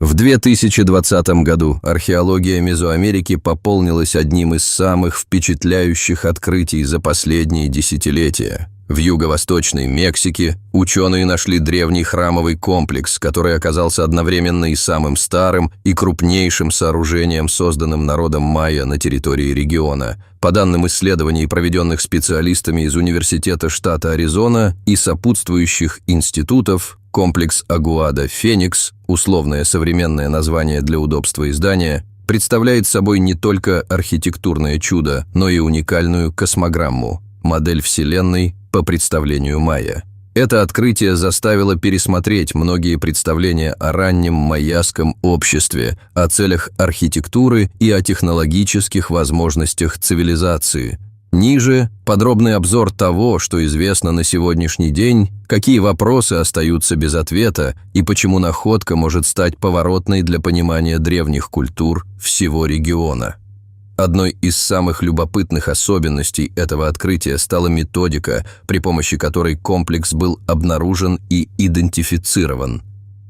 В 2020 году археология Мезоамерики пополнилась одним из самых впечатляющих открытий за последние десятилетия. В юго-восточной Мексике ученые нашли древний храмовый комплекс, который оказался одновременно и самым старым, и крупнейшим сооружением, созданным народом майя на территории региона. По данным исследований, проведенных специалистами из Университета штата Аризона и сопутствующих институтов, комплекс Агуада-Феникс, условное современное название для удобства издания, представляет собой не только архитектурное чудо, но и уникальную космограмму, модель Вселенной по представлению майя. Это открытие заставило пересмотреть многие представления о раннем майяском обществе, о целях архитектуры и о технологических возможностях цивилизации. Ниже подробный обзор того, что известно на сегодняшний день, какие вопросы остаются без ответа и почему находка может стать поворотной для понимания древних культур всего региона. Одной из самых любопытных особенностей этого открытия стала методика, при помощи которой комплекс был обнаружен и идентифицирован.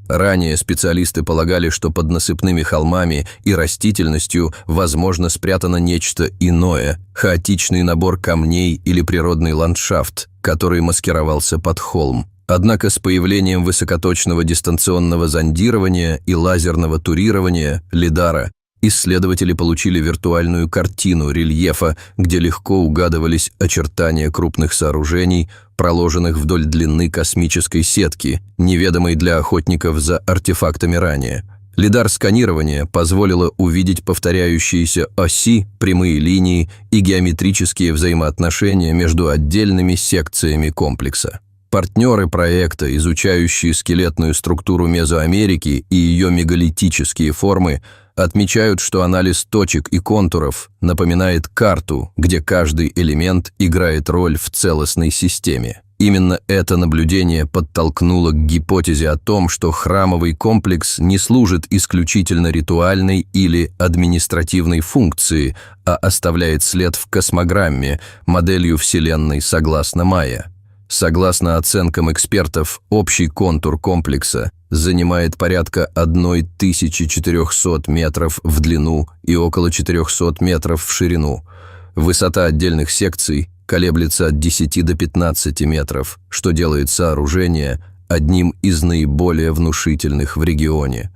Ранее специалисты полагали, что под насыпными холмами и растительностью возможно спрятано нечто иное, хаотичный набор камней или природный ландшафт, который маскировался под холм. Однако с появлением высокоточного дистанционного зондирования и лазерного турирования лидара исследователи получили виртуальную картину рельефа, где легко угадывались очертания крупных сооружений, проложенных вдоль длины космической сетки, неведомой для охотников за артефактами ранее. Лидар-сканирование позволило увидеть повторяющиеся оси, прямые линии и геометрические взаимоотношения между отдельными секциями комплекса. Партнеры проекта, изучающие скелетную структуру Мезоамерики и ее мегалитические формы, отмечают, что анализ точек и контуров напоминает карту, где каждый элемент играет роль в целостной системе. Именно это наблюдение подтолкнуло к гипотезе о том, что храмовый комплекс не служит исключительно ритуальной или административной функции, а оставляет след в космограмме, моделью Вселенной согласно майя. Согласно оценкам экспертов, общий контур комплекса занимает порядка 1400 метров в длину и около 400 метров в ширину. Высота отдельных секций колеблется от 10 до 15 метров, что делает сооружение одним из наиболее внушительных в регионе.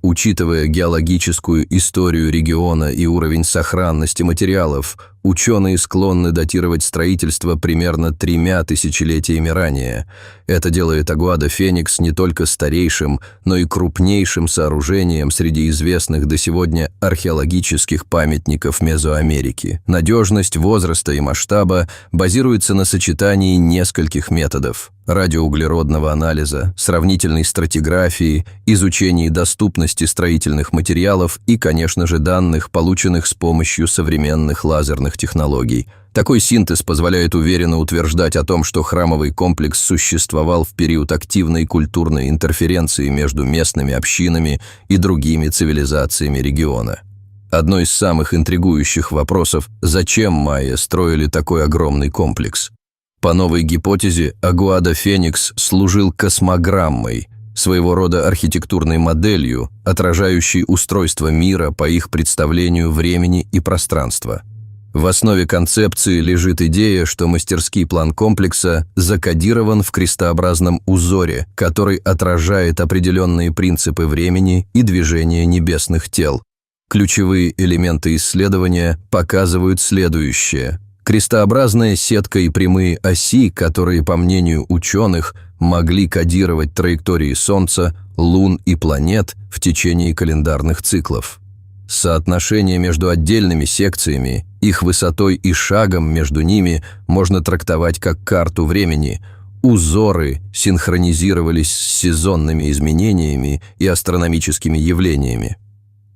Учитывая геологическую историю региона и уровень сохранности материалов, ученые склонны датировать строительство примерно 3 тысячелетиями ранее. Это делает Агуада-Феникс не только старейшим, но и крупнейшим сооружением среди известных до сегодня археологических памятников Мезоамерики. Надежность возраста и масштаба базируется на сочетании нескольких методов: радиоуглеродного анализа, сравнительной стратиграфии, изучении доступности строительных материалов и, конечно же, данных, полученных с помощью современных лазерных технологий. Такой синтез позволяет уверенно утверждать о том, что храмовый комплекс существовал в период активной культурной интерференции между местными общинами и другими цивилизациями региона. Одно из самых интригующих вопросов – зачем майя строили такой огромный комплекс? По новой гипотезе, Агуада-Феникс служил космограммой, своего рода архитектурной моделью, отражающей устройство мира по их представлению времени и пространства. В основе концепции лежит идея, что мастерский план комплекса закодирован в крестообразном узоре, который отражает определенные принципы времени и движения небесных тел. Ключевые элементы исследования показывают следующее. Крестообразная сетка и прямые оси, которые, по мнению ученых, могли кодировать траектории Солнца, лун и планет в течение календарных циклов. Соотношение между отдельными секциями, их высотой и шагом между ними можно трактовать как карту времени. Узоры синхронизировались с сезонными изменениями и астрономическими явлениями.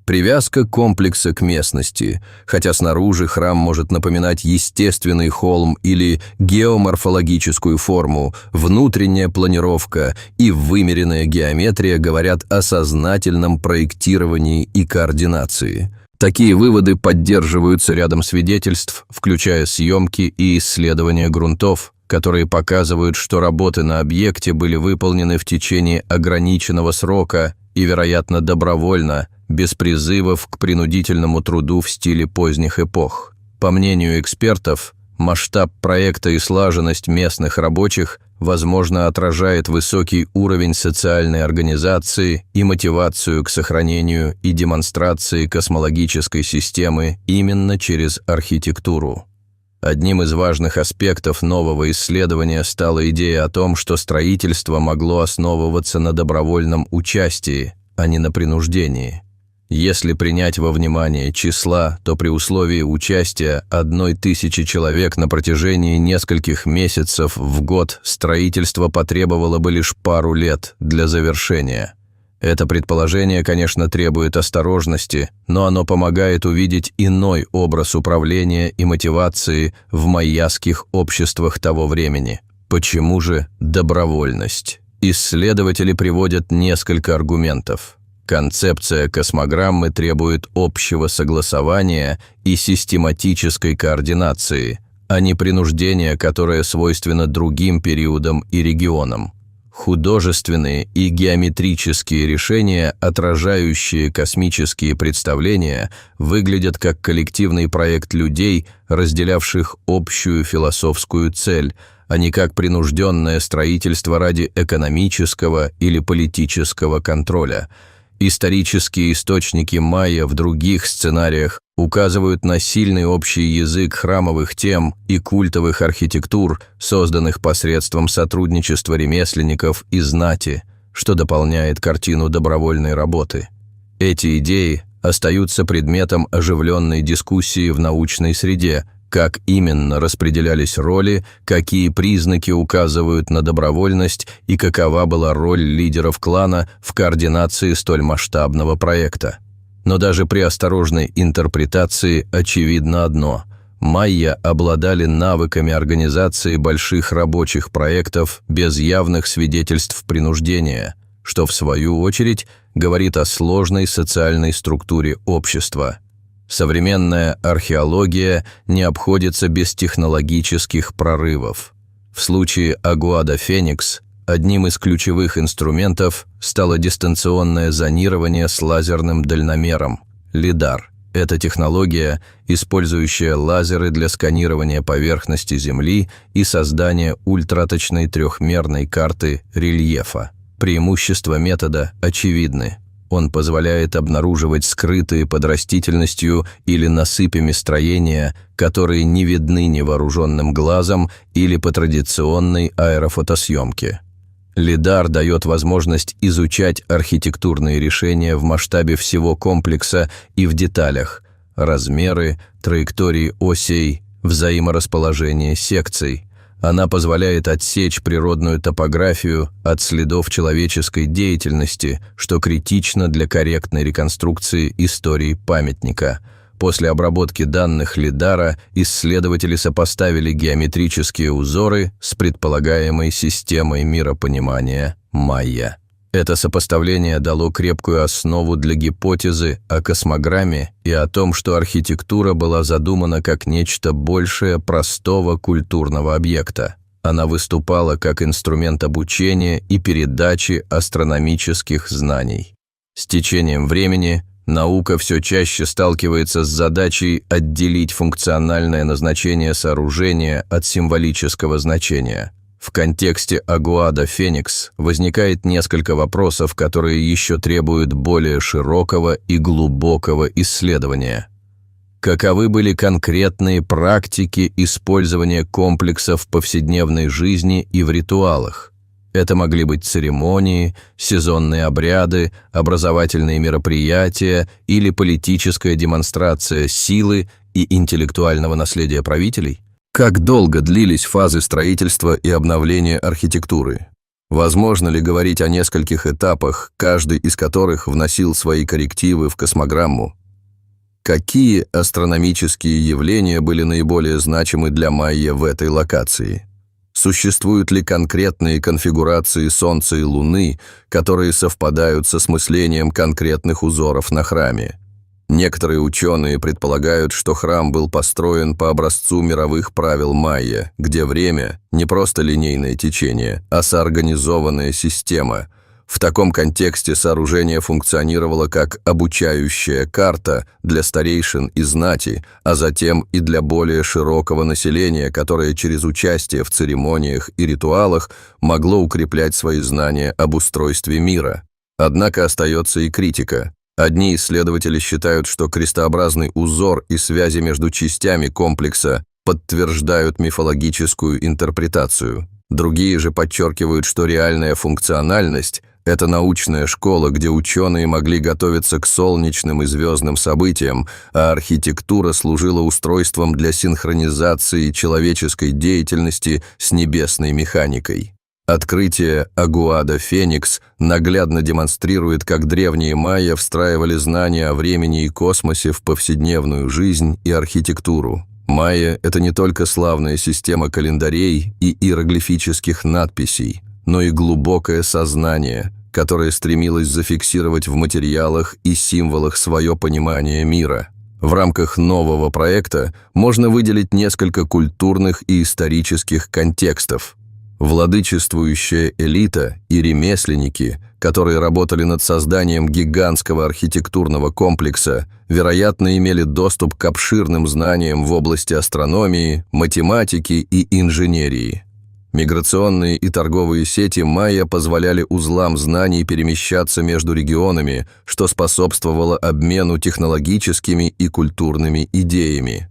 Привязка комплекса к местности. Хотя снаружи храм может напоминать естественный холм или геоморфологическую форму, внутренняя планировка и вымеренная геометрия говорят о сознательном проектировании и координации. Такие выводы поддерживаются рядом свидетельств, включая съемки и исследования грунтов, которые показывают, что работы на объекте были выполнены в течение ограниченного срока и, вероятно, добровольно, без призывов к принудительному труду в стиле поздних эпох. По мнению экспертов, масштаб проекта и слаженность местных рабочих, возможно, отражает высокий уровень социальной организации и мотивацию к сохранению и демонстрации космологической системы именно через архитектуру. Одним из важных аспектов нового исследования стала идея о том, что строительство могло основываться на добровольном участии, а не на принуждении. Если принять во внимание числа, то при условии участия 1000 человек на протяжении нескольких месяцев в год строительство потребовало бы лишь пару лет для завершения. Это предположение, конечно, требует осторожности, но оно помогает увидеть иной образ управления и мотивации в майяских обществах того времени. Почему же добровольность? Исследователи приводят несколько аргументов. Концепция космограммы требует общего согласования и систематической координации, а не принуждения, которое свойственно другим периодам и регионам. Художественные и геометрические решения, отражающие космические представления, выглядят как коллективный проект людей, разделявших общую философскую цель, а не как принужденное строительство ради экономического или политического контроля. Исторические источники майя в других сценариях указывают на сильный общий язык храмовых тем и культовых архитектур, созданных посредством сотрудничества ремесленников и знати, что дополняет картину добровольной работы. Эти идеи остаются предметом оживленной дискуссии в научной среде, как именно распределялись роли, какие признаки указывают на добровольность и какова была роль лидеров клана в координации столь масштабного проекта. Но даже при осторожной интерпретации очевидно одно – майя обладали навыками организации больших рабочих проектов без явных свидетельств принуждения, что в свою очередь говорит о сложной социальной структуре общества. Современная археология не обходится без технологических прорывов. В случае Агуада Феникс одним из ключевых инструментов стало дистанционное зонирование с лазерным дальномером – лидар. Это технология, использующая лазеры для сканирования поверхности Земли и создания ультраточной трехмерной карты рельефа. Преимущества метода очевидны. Он позволяет обнаруживать скрытые под растительностью или насыпями строения, которые не видны невооруженным глазом или по традиционной аэрофотосъемке. Лидар дает возможность изучать архитектурные решения в масштабе всего комплекса и в деталях – размеры, траектории осей, взаиморасположение секций. Она позволяет отсечь природную топографию от следов человеческой деятельности, что критично для корректной реконструкции истории памятника. После обработки данных лидара исследователи сопоставили геометрические узоры с предполагаемой системой миропонимания майя. Это сопоставление дало крепкую основу для гипотезы о космограмме и о том, что архитектура была задумана как нечто большее простого культурного объекта. Она выступала как инструмент обучения и передачи астрономических знаний. С течением времени наука все чаще сталкивается с задачей отделить функциональное назначение сооружения от символического значения. В контексте Агуада Феникс возникает несколько вопросов, которые еще требуют более широкого и глубокого исследования. Каковы были конкретные практики использования комплексов в повседневной жизни и в ритуалах? Это могли быть церемонии, сезонные обряды, образовательные мероприятия или политическая демонстрация силы и интеллектуального наследия правителей? Как долго длились фазы строительства и обновления архитектуры? Возможно ли говорить о нескольких этапах, каждый из которых вносил свои коррективы в космограмму? Какие астрономические явления были наиболее значимы для майя в этой локации? Существуют ли конкретные конфигурации Солнца и Луны, которые совпадают с осмыслением конкретных узоров на храме? Некоторые ученые предполагают, что храм был построен по образцу мировых правил майя, где время – не просто линейное течение, а соорганизованная система. В таком контексте сооружение функционировало как обучающая карта для старейшин и знати, а затем и для более широкого населения, которое через участие в церемониях и ритуалах могло укреплять свои знания об устройстве мира. Однако остается и критика. Одни исследователи считают, что крестообразный узор и связи между частями комплекса подтверждают мифологическую интерпретацию. Другие же подчеркивают, что реальная функциональность – это научная школа, где ученые могли готовиться к солнечным и звездным событиям, а архитектура служила устройством для синхронизации человеческой деятельности с небесной механикой. Открытие Агуада Феникс наглядно демонстрирует, как древние майя встраивали знания о времени и космосе в повседневную жизнь и архитектуру. Майя – это не только славная система календарей и иероглифических надписей, но и глубокое сознание, которое стремилось зафиксировать в материалах и символах свое понимание мира. В рамках нового проекта можно выделить несколько культурных и исторических контекстов. Владычествующая элита и ремесленники, которые работали над созданием гигантского архитектурного комплекса, вероятно, имели доступ к обширным знаниям в области астрономии, математики и инженерии. Миграционные и торговые сети майя позволяли узлам знаний перемещаться между регионами, что способствовало обмену технологическими и культурными идеями.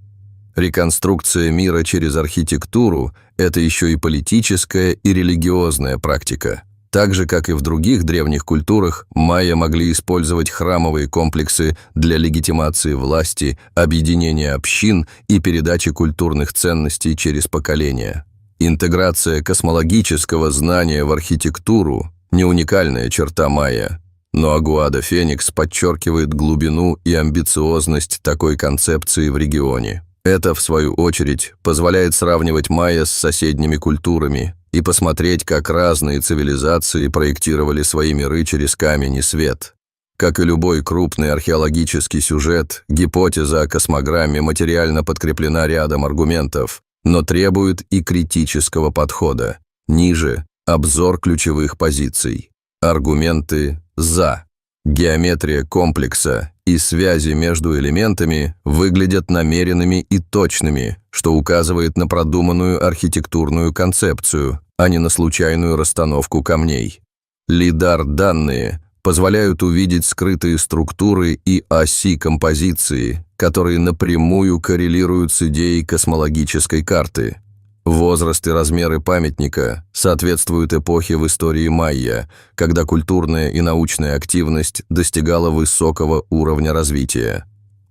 Реконструкция мира через архитектуру – это еще и политическая и религиозная практика. Так же, как и в других древних культурах, майя могли использовать храмовые комплексы для легитимации власти, объединения общин и передачи культурных ценностей через поколения. Интеграция космологического знания в архитектуру – не уникальная черта майя, но Агуада Феникс подчеркивает глубину и амбициозность такой концепции в регионе. Это, в свою очередь, позволяет сравнивать майя с соседними культурами и посмотреть, как разные цивилизации проектировали свои миры через камень и свет. Как и любой крупный археологический сюжет, гипотеза о космограмме материально подкреплена рядом аргументов, но требует и критического подхода. Ниже – обзор ключевых позиций. Аргументы «за». Геометрия комплекса и связи между элементами выглядят намеренными и точными, что указывает на продуманную архитектурную концепцию, а не на случайную расстановку камней. Лидар-данные позволяют увидеть скрытые структуры и оси композиции, которые напрямую коррелируют с идеей космологической карты. Возраст и размеры памятника соответствуют эпохе в истории майя, когда культурная и научная активность достигала высокого уровня развития.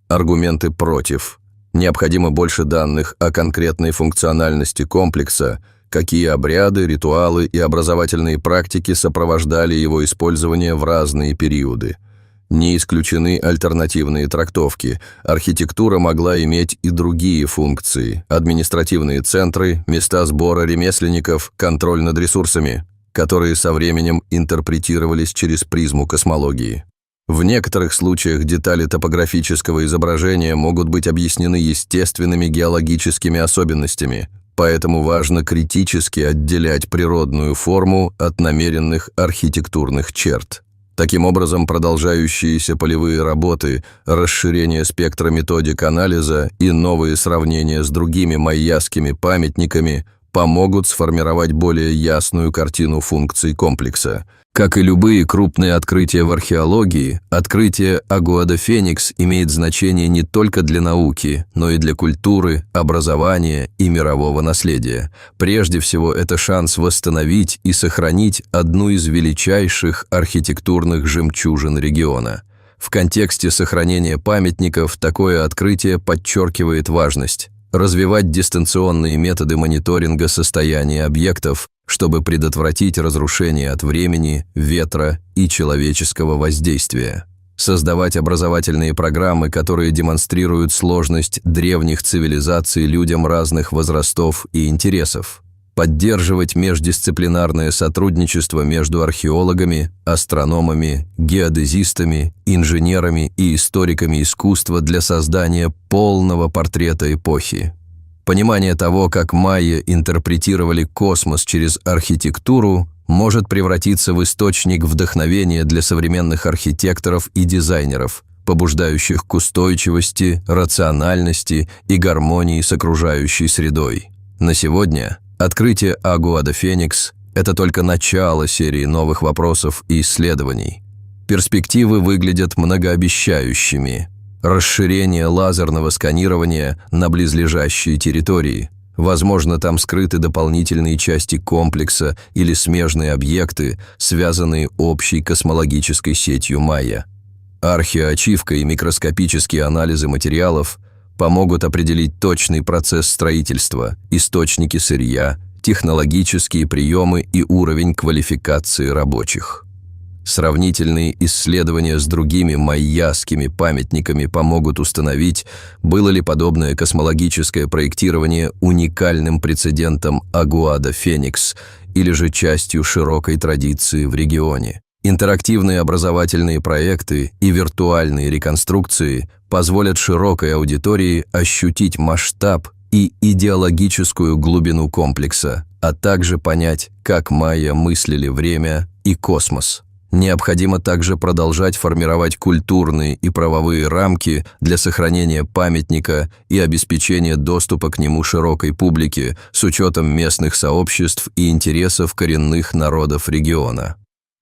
Аргументы против. Необходимо больше данных о конкретной функциональности комплекса, какие обряды, ритуалы и образовательные практики сопровождали его использование в разные периоды. Не исключены альтернативные трактовки. Архитектура могла иметь и другие функции – административные центры, места сбора ремесленников, контроль над ресурсами, которые со временем интерпретировались через призму космологии. В некоторых случаях детали топографического изображения могут быть объяснены естественными геологическими особенностями, поэтому важно критически отделять природную форму от намеренных архитектурных черт. Таким образом, продолжающиеся полевые работы, расширение спектра методик анализа и новые сравнения с другими майяскими памятниками помогут сформировать более ясную картину функций комплекса. Как и любые крупные открытия в археологии, открытие Агуада Феникс имеет значение не только для науки, но и для культуры, образования и мирового наследия. Прежде всего, это шанс восстановить и сохранить одну из величайших архитектурных жемчужин региона. В контексте сохранения памятников такое открытие подчеркивает важность развивать дистанционные методы мониторинга состояния объектов, чтобы предотвратить разрушение от времени, ветра и человеческого воздействия. Создавать образовательные программы, которые демонстрируют сложность древних цивилизаций людям разных возрастов и интересов. Поддерживать междисциплинарное сотрудничество между археологами, астрономами, геодезистами, инженерами и историками искусства для создания полного портрета эпохи. Понимание того, как майя интерпретировали космос через архитектуру, может превратиться в источник вдохновения для современных архитекторов и дизайнеров, побуждающих к устойчивости, рациональности и гармонии с окружающей средой. На сегодня открытие Agua de Phoenix – это только начало серии новых вопросов и исследований. Перспективы выглядят многообещающими. Расширение лазерного сканирования на близлежащие территории. Возможно, там скрыты дополнительные части комплекса или смежные объекты, связанные общей космологической сетью Майя. Археоачивка и микроскопические анализы материалов помогут определить точный процесс строительства, источники сырья, технологические приемы и уровень квалификации рабочих. Сравнительные исследования с другими майяскими памятниками помогут установить, было ли подобное космологическое проектирование уникальным прецедентом Agua de Phoenix или же частью широкой традиции в регионе. Интерактивные образовательные проекты и виртуальные реконструкции позволят широкой аудитории ощутить масштаб и идеологическую глубину комплекса, а также понять, как майя мыслили время и космос. Необходимо также продолжать формировать культурные и правовые рамки для сохранения памятника и обеспечения доступа к нему широкой публике с учетом местных сообществ и интересов коренных народов региона.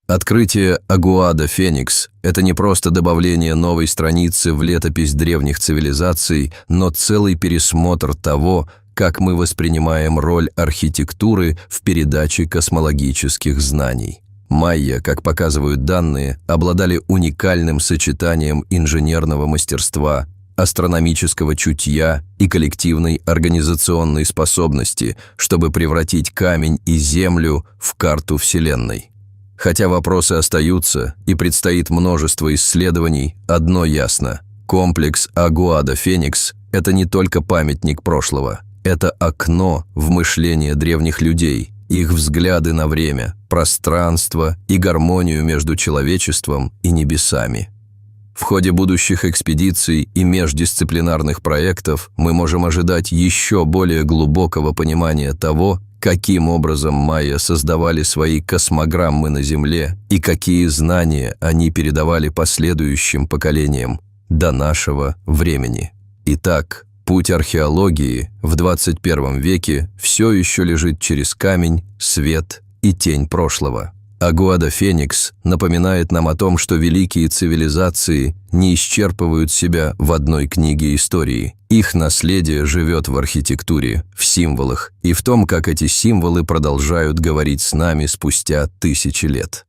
Открытие Agua de Phoenix – это не просто добавление новой страницы в летопись древних цивилизаций, но целый пересмотр того, как мы воспринимаем роль архитектуры в передаче космологических знаний. Майя, как показывают данные, обладали уникальным сочетанием инженерного мастерства, астрономического чутья и коллективной организационной способности, чтобы превратить камень и Землю в карту Вселенной. Хотя вопросы остаются и предстоит множество исследований, одно ясно – комплекс Agua de Phoenix – это не только памятник прошлого, это окно в мышление древних людей, их взгляды на время, пространство и гармонию между человечеством и небесами. В ходе будущих экспедиций и междисциплинарных проектов мы можем ожидать еще более глубокого понимания того, каким образом майя создавали свои космограммы на Земле и какие знания они передавали последующим поколениям до нашего времени. Итак, путь археологии в 21 веке все еще лежит через камень, свет и тень прошлого. Agua de Phoenix напоминает нам о том, что великие цивилизации не исчерпывают себя в одной книге истории. Их наследие живет в архитектуре, в символах и в том, как эти символы продолжают говорить с нами спустя тысячи лет.